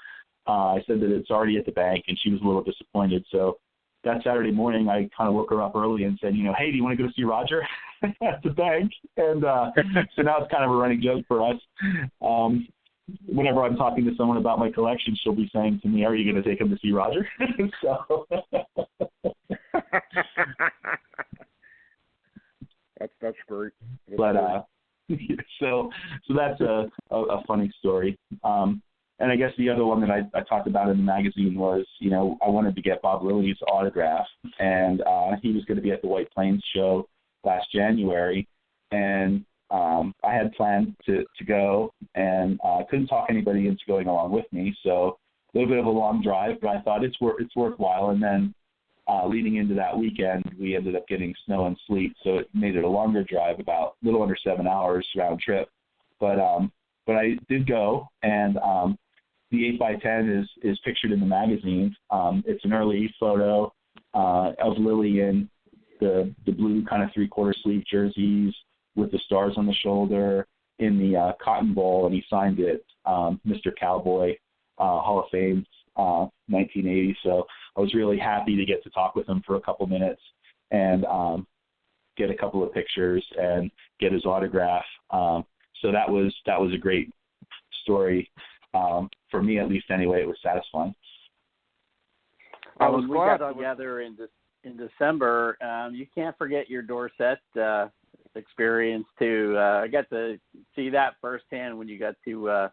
S5: I said that it's already at the bank, and she was a little disappointed. So that Saturday morning, I kind of woke her up early and said, hey, do you want to go see Roger at the bank? And so now it's kind of a running joke for us. Whenever I'm talking to someone about my collection, she'll be saying to me, are you going to take him to see Roger? So
S3: That's great.
S5: So that's a funny story. And I guess the other one that I talked about in the magazine was, I wanted to get Bob Lilly's autograph, and he was going to be at the White Plains show last January, and I had planned to go, and couldn't talk anybody into going along with me. So a little bit of a long drive, but I thought it's worthwhile. And then leading into that weekend, we ended up getting snow and sleet, so it made it a longer drive, about a little under 7 hours round trip. But I did go, and the 8x10 is pictured in the magazine. It's an early photo of Lilly in the blue kind of 3/4 sleeve jerseys with the stars on the shoulder in the Cotton Bowl, and he signed it Mr. Cowboy, Hall of Fame, 1980. So I was really happy to get to talk with him for a couple minutes and get a couple of pictures and get his autograph. So that was a great story. For me, at least, anyway, it was satisfying.
S4: When we got together in December, you can't forget your Dorsett experience too. I got to see that firsthand when you got to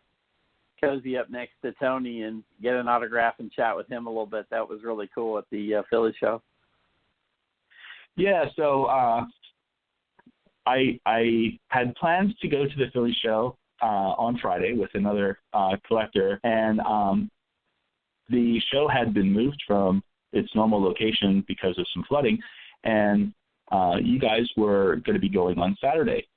S4: cozy up next to Tony and get an autograph and chat with him a little bit. That was really cool at the Philly show.
S5: Yeah, so I had plans to go to the Philly show on Friday with another collector, and the show had been moved from its normal location because of some flooding, and you guys were going to be going on Saturday.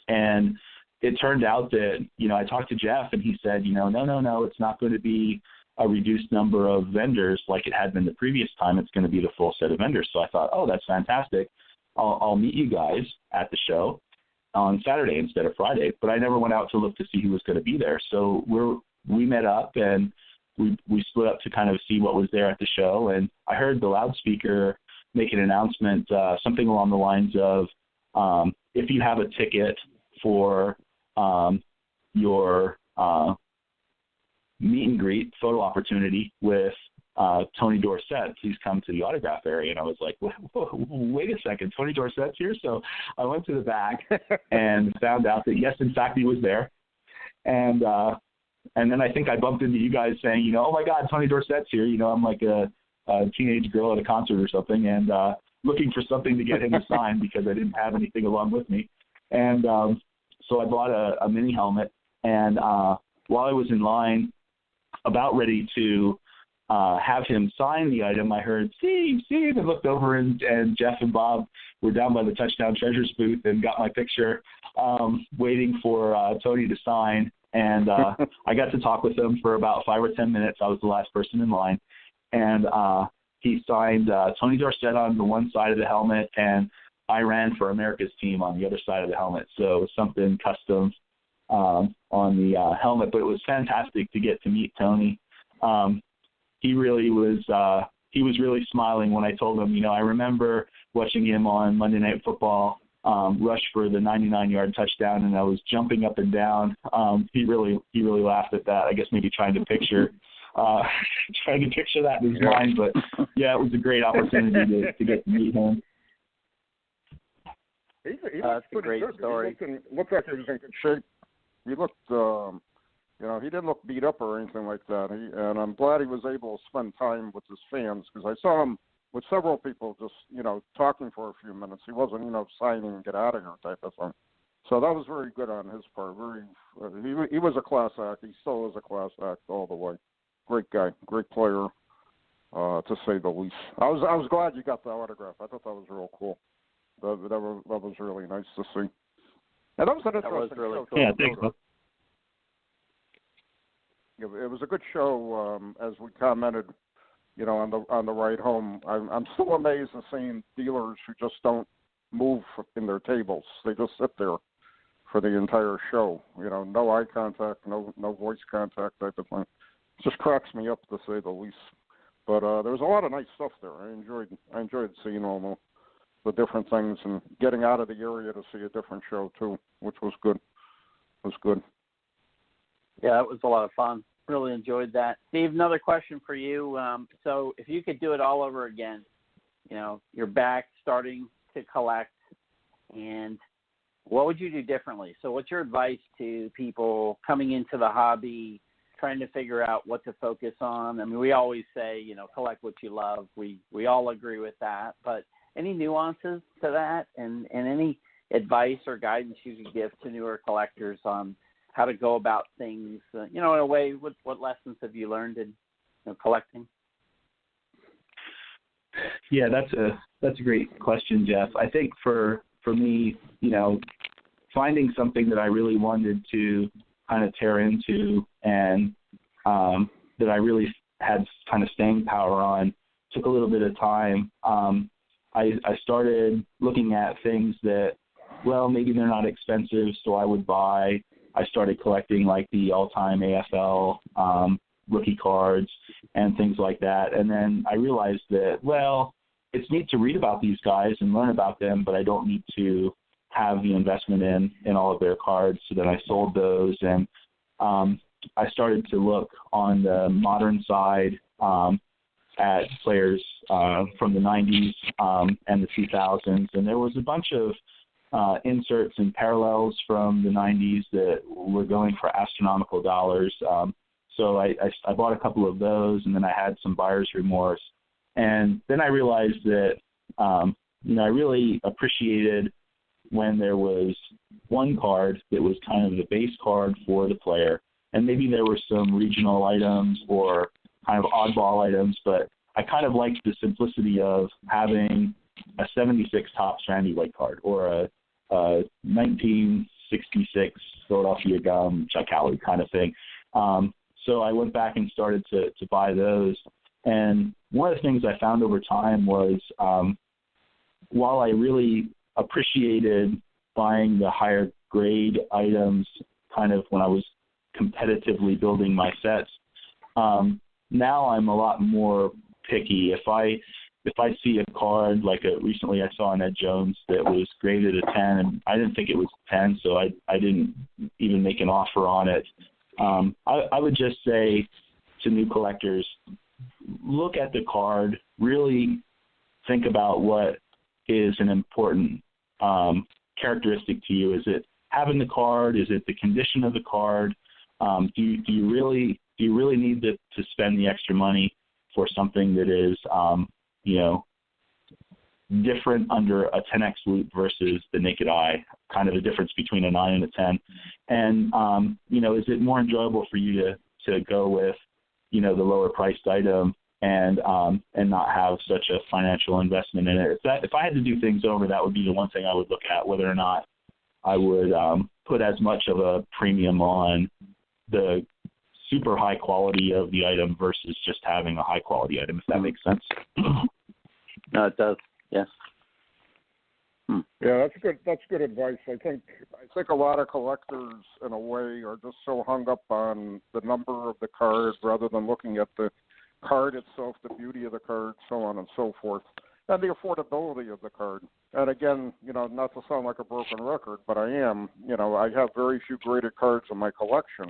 S5: And it turned out that, I talked to Jeff, and he said, no, it's not going to be a reduced number of vendors like it had been the previous time. It's going to be the full set of vendors. So I thought, oh, that's fantastic. I'll meet you guys at the show on Saturday instead of Friday. But I never went out to look to see who was going to be there. So we met up, and we split up to kind of see what was there at the show. And I heard the loudspeaker make an announcement, something along the lines of, if you have a ticket for your meet and greet photo opportunity with Tony Dorsett, please come to the autograph area. And I was like, wait a second, Tony Dorsett's here? So I went to the back and found out that, yes, in fact, he was there. And then I think I bumped into you guys saying, oh, my God, Tony Dorsett's here. I'm like a teenage girl at a concert or something, and looking for something to get him to sign because I didn't have anything along with me. And so I bought a mini helmet, and while I was in line, about ready to have him sign the item, I heard, Steve, and looked over, and Jeff and Bob were down by the Touchdown Treasures booth and got my picture, waiting for Tony to sign. And I got to talk with him for about 5 or 10 minutes. I was the last person in line. And he signed Tony Dorsett on the one side of the helmet, and I ran for America's team on the other side of the helmet. So it was something custom on the helmet, but it was fantastic to get to meet Tony. He really was he was really smiling when I told him, I remember watching him on Monday Night Football rush for the 99-yard touchdown, and I was jumping up and down. He really laughed at that, I guess maybe trying to picture that in his mind. But, yeah, it was a great opportunity to get to meet him.
S3: That's
S4: a great story.
S3: He looked like he was in good shape. He looked, he didn't look beat up or anything like that. And I'm glad he was able to spend time with his fans, because I saw him with several people just, talking for a few minutes. He wasn't, signing and get out of here type of thing. So that was very good on his part. He was a class act. He still is a class act all the way. Great guy, great player, to say the least. I was glad you got the autograph. I thought that was real cool. That was really nice to see. And that was an interesting
S4: really
S3: show.
S4: Cool.
S5: Yeah, thanks.
S3: It was a good show, as we commented, on the ride home. I'm still amazed at seeing dealers who just don't move in their tables. They just sit there for the entire show. No eye contact, no voice contact type of thing. It just cracks me up, to say the least. But there was a lot of nice stuff there. I enjoyed seeing all the different things and getting out of the area to see a different show too, which was good. It was good.
S4: Yeah, it was a lot of fun. Really enjoyed that. Steve, another question for you. So if you could do it all over again, you're back starting to collect, and what would you do differently? So what's your advice to people coming into the hobby, trying to figure out what to focus on? I mean, we always say, collect what you love. We all agree with that. But any nuances to that, and any advice or guidance you could give to newer collectors on how to go about things, in a way, what lessons have you learned in collecting?
S5: Yeah, that's a great question, Jeff. I think for me, finding something that I really wanted to kind of tear into and that I really had kind of staying power on took a little bit of time. I started looking at things that, well, maybe they're not expensive, so I would buy. I started collecting like the all-time AFL rookie cards and things like that. And then I realized that, well, it's neat to read about these guys and learn about them, but I don't need to have the investment in all of their cards. So then I sold those, and I started to look on the modern side at players from the 90s and the 2000s, and there was a bunch of inserts and parallels from the 90s that were going for astronomical dollars. So I bought a couple of those, and then I had some buyer's remorse. And then I realized that, I really appreciated when there was one card that was kind of the base card for the player, and maybe there were some regional items or kind of oddball items, but I kind of liked the simplicity of having a 76 Topps Randy White card or a 1966 Philadelphia Gum Chuck Howard kind of thing. So I went back and started to buy those. And one of the things I found over time was while I really appreciated buying the higher grade items kind of when I was competitively building my sets, now I'm a lot more picky. If I see a card like recently I saw an Ed Jones that was graded a 10, and I didn't think it was 10, so I didn't even make an offer on it. I would just say to new collectors, look at the card, really think about what is an important characteristic to you. Is it having the card? Is it the condition of the card? Do you really need to spend the extra money for something that is different under a 10x loop versus the naked eye, kind of a difference between a 9 and a 10? And is it more enjoyable for you to go with the lower priced item and not have such a financial investment in it? If I had to do things over, that would be the one thing I would look at, whether or not I would put as much of a premium on the super high quality of the item versus just having a high quality item, if that makes sense.
S4: No, it does. Yes.
S3: Yeah, that's good advice. I think a lot of collectors in a way are just so hung up on the number of the card rather than looking at the card itself, the beauty of the card, so on and so forth, and the affordability of the card. And again, not to sound like a broken record, but I am. I have very few graded cards in my collection,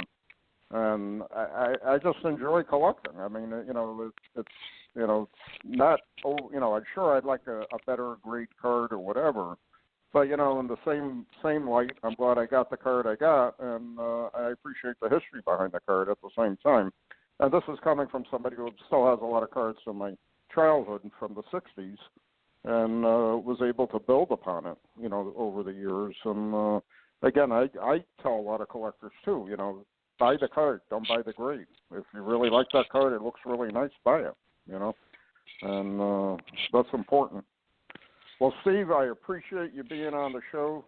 S3: and I just enjoy collecting. I mean, it's not. I'm sure I'd like a better grade card or whatever, but in the same light, I'm glad I got the card I got, and I appreciate the history behind the card at the same time. And this is coming from somebody who still has a lot of cards from my childhood from the 60s, and was able to build upon it, over the years. And again, I tell a lot of collectors too, buy the card, don't buy the grade. If you really like that card, it looks really nice, buy it, and that's important. Well, Steve, I appreciate you being on the show.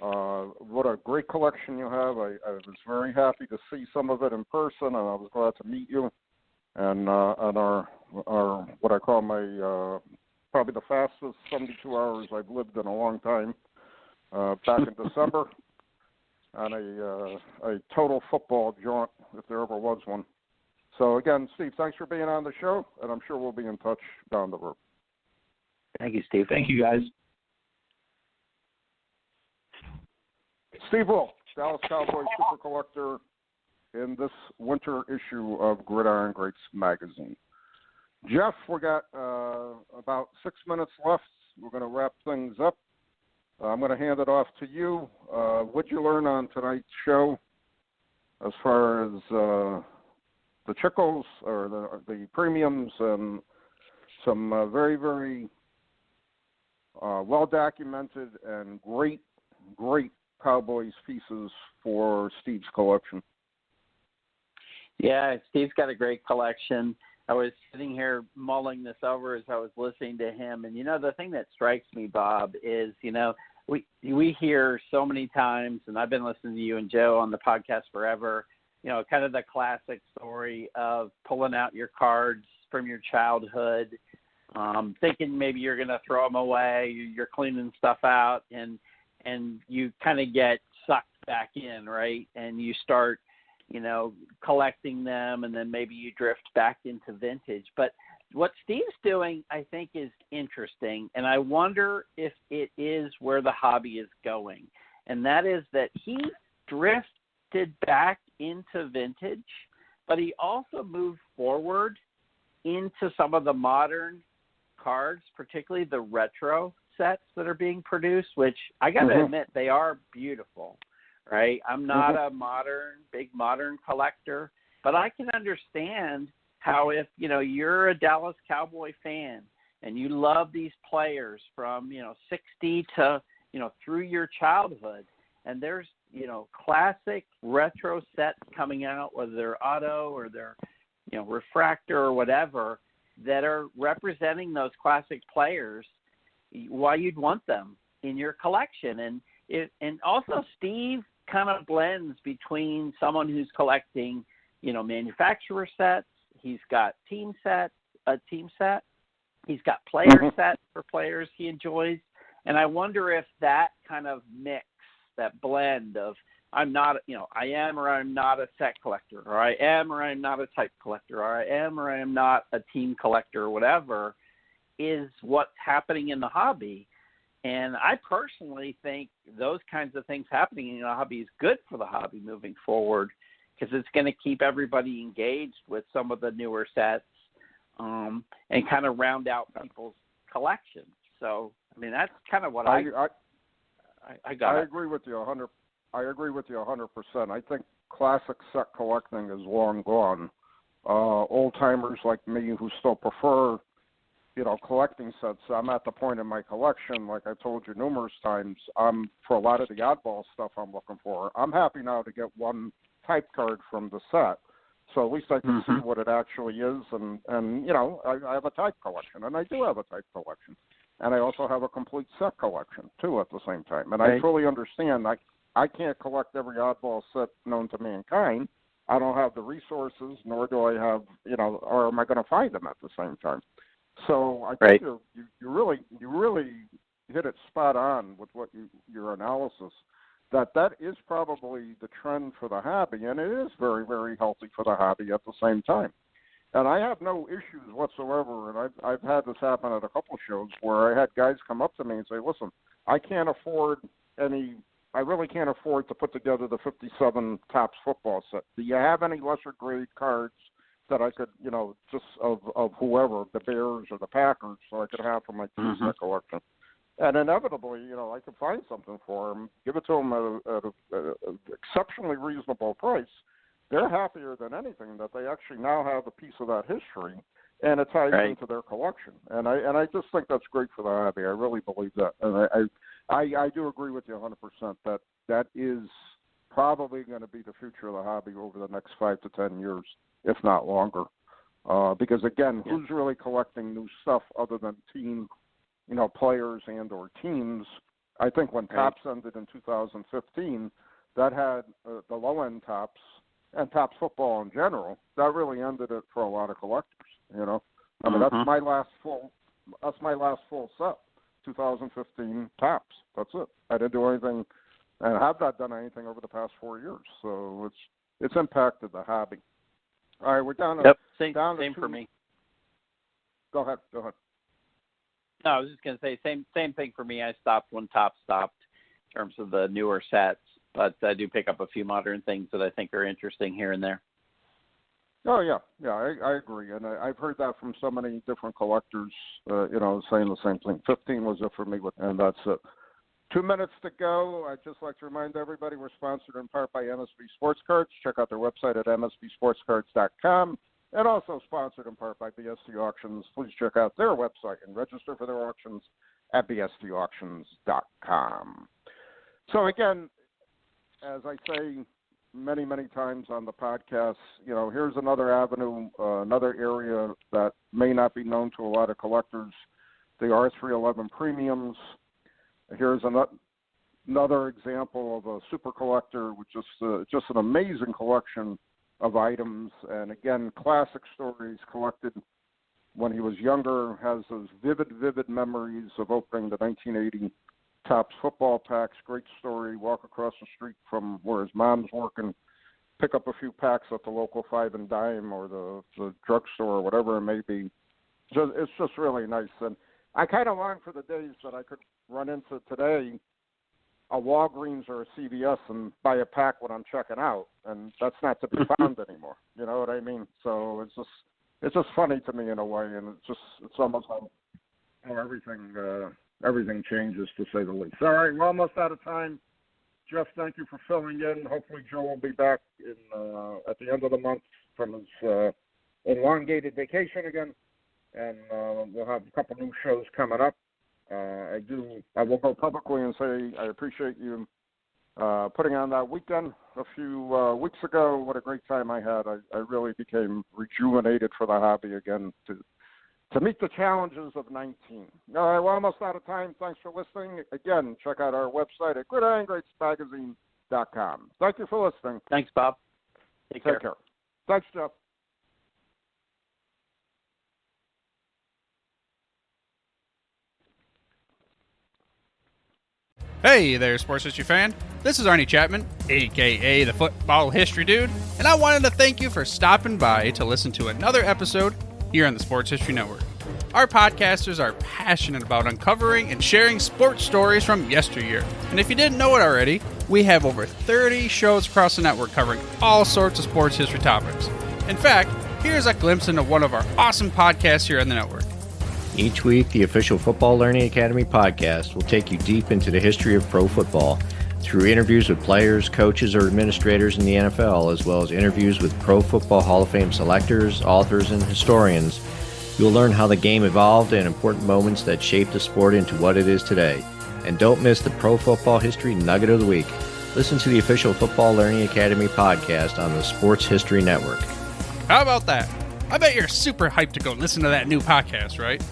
S3: What a great collection you have. I was very happy to see some of it in person, and I was glad to meet you. And on our what I call my probably the fastest 72 hours I've lived in a long time, back in December, on a total football jaunt, if there ever was one. So again, Steve, thanks for being on the show, and I'm sure we'll be in touch down the road.
S4: Thank you, Steve.
S5: Thank you, guys.
S3: Steve Wolf, Dallas Cowboys Super Collector, in this winter issue of Gridiron Greats magazine. Jeff, we got about 6 minutes left. We're going to wrap things up. I'm going to hand it off to you. What'd you learn on tonight's show as far as the Chickles or the premiums and some very, very well-documented and great Cowboys pieces for Steve's collection?
S4: Yeah, Steve's got a great collection. I was sitting here mulling this over as I was listening to him. And, the thing that strikes me, Bob, is, we hear so many times, and I've been listening to you and Joe on the podcast forever, kind of the classic story of pulling out your cards from your childhood, thinking maybe you're going to throw them away, you're cleaning stuff out, and you kind of get sucked back in, right? And you start, collecting them, and then maybe you drift back into vintage. But what Steve's doing, I think, is interesting, and I wonder if it is where the hobby is going. And that is that he drifted back into vintage, but he also moved forward into some of the modern cards, particularly the retro sets that are being produced, which I got to admit, they are beautiful, right? I'm not a big modern collector, but I can understand how if, you're a Dallas Cowboy fan and you love these players from, 60 to, through your childhood, and there's, classic retro sets coming out, whether they're auto or they're, refractor or whatever, that are representing those classic players, why you'd want them in your collection. And also Steve kind of blends between someone who's collecting, manufacturer sets. He's got a team set. He's got player sets for players he enjoys. And I wonder if that kind of mix, that blend of I am or I'm not a set collector, or I am or I'm not a type collector, or I am or I am not a team collector, or whatever, is what's happening in the hobby. And I personally think those kinds of things happening in the hobby is good for the hobby moving forward, because it's going to keep everybody engaged with some of the newer sets and kind of round out people's collections. So, that's kind of what I got.
S3: I agree with you 100%. I agree with you 100%. I think classic set collecting is long gone. Old timers like me who still prefer, collecting sets. I'm at the point in my collection, like I told you numerous times, for a lot of the oddball stuff I'm looking for, I'm happy now to get one type card from the set. So at least I can see what it actually is. And I have a type collection, and I do have a type collection. And I also have a complete set collection, too, at the same time. And I fully understand I can't collect every oddball set known to mankind. I don't have the resources, nor do I have, or am I going to find them at the same time? So I think you really hit it spot on with what your analysis, that is probably the trend for the hobby, and it is very, very healthy for the hobby at the same time. And I have no issues whatsoever, and I've had this happen at a couple of shows where I had guys come up to me and say, listen, I really can't afford to put together the 57 Topps football set. Do you have any lesser grade cards that I could, just of whoever, the Bears or the Packers, so I could have for my team set collection? And inevitably, I could find something for them, give it to them at an exceptionally reasonable price. They're happier than anything that they actually now have a piece of that history, and it ties into their collection. And I just think that's great for the hobby. I really believe that. And I do agree with you 100% that is probably going to be the future of the hobby over the next 5 to 10 years, if not longer. Because, again, who's really collecting new stuff other than team, players and or teams? I think when Topps ended in 2015, that had the low-end Topps and Topps football in general, that really ended it for a lot of collectors, That's my last full set, 2015 Topps. That's it. I didn't do anything, and have not done anything over the past 4 years. So it's impacted the hobby. All right, we're down to
S4: same for me.
S3: Go ahead.
S4: No, I was just going to say same thing for me. I stopped when Topps stopped in terms of the newer sets, but I do pick up a few modern things that I think are interesting here and there.
S3: Oh, yeah, I agree. And I've heard that from so many different collectors, saying the same thing. 15 was it for me, and that's it. 2 minutes to go. I'd just like to remind everybody we're sponsored in part by MSB Sports Cards. Check out their website at msbsportscards.com. And also sponsored in part by BST Auctions. Please check out their website and register for their auctions at bstauctions.com. So again, as I say many, many times on the podcast, here's another avenue, another area that may not be known to a lot of collectors, the R311 premiums. Here's another example of a super collector with just an amazing collection of items, and again, classic stories collected when he was younger, has those vivid memories of opening the 1980 Topps football packs. Great story, walk across the street from where his mom's working, pick up a few packs at the local 5 and Dime or the drugstore or whatever it may be. It's just really nice, and I kind of long for the days that I could run into today a Walgreens or a CVS and buy a pack when I'm checking out, and that's not to be found anymore. You know what I mean? So it's just funny to me in a way, and it's almost like how everything changes, to say the least. All right, we're almost out of time. Jeff, thank you for filling in. Hopefully Joe will be back at the end of the month from his elongated vacation again, and we'll have a couple new shows coming up. I will go publicly and say I appreciate you putting on that weekend a few weeks ago. What a great time I had. I really became rejuvenated for the hobby again to meet the challenges of 19. All right, we're almost out of time. Thanks for listening. Again, check out our website at gridirongreatsmagazine.com. Thank you for listening.
S4: Thanks, Bob. Take care.
S3: Thanks, Jeff.
S1: Hey there, sports history fan. This is Arnie Chapman, aka the Football History Dude, and I wanted to thank you for stopping by to listen to another episode here on the Sports History Network. Our podcasters are passionate about uncovering and sharing sports stories from yesteryear. And if you didn't know it already, we have over 30 shows across the network covering all sorts of sports history topics. In fact, here's a glimpse into one of our awesome podcasts here on the network.
S6: Each week, the official Football Learning Academy podcast will take you deep into the history of pro football through interviews with players, coaches, or administrators in the NFL, as well as interviews with Pro Football Hall of Fame selectors, authors, and historians. You'll learn how the game evolved and important moments that shaped the sport into what it is today. And don't miss the Pro Football History Nugget of the Week. Listen to the official Football Learning Academy podcast on the Sports History Network.
S1: How about that? I bet you're super hyped to go listen to that new podcast, right?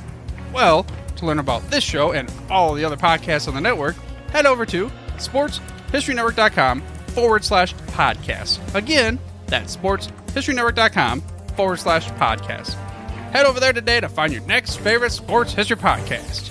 S1: Well, to learn about this show and all the other podcasts on the network, head over to sportshistorynetwork.com/podcast. Again, that's sportshistorynetwork.com/podcast. Head over there today to find your next favorite sports history podcast.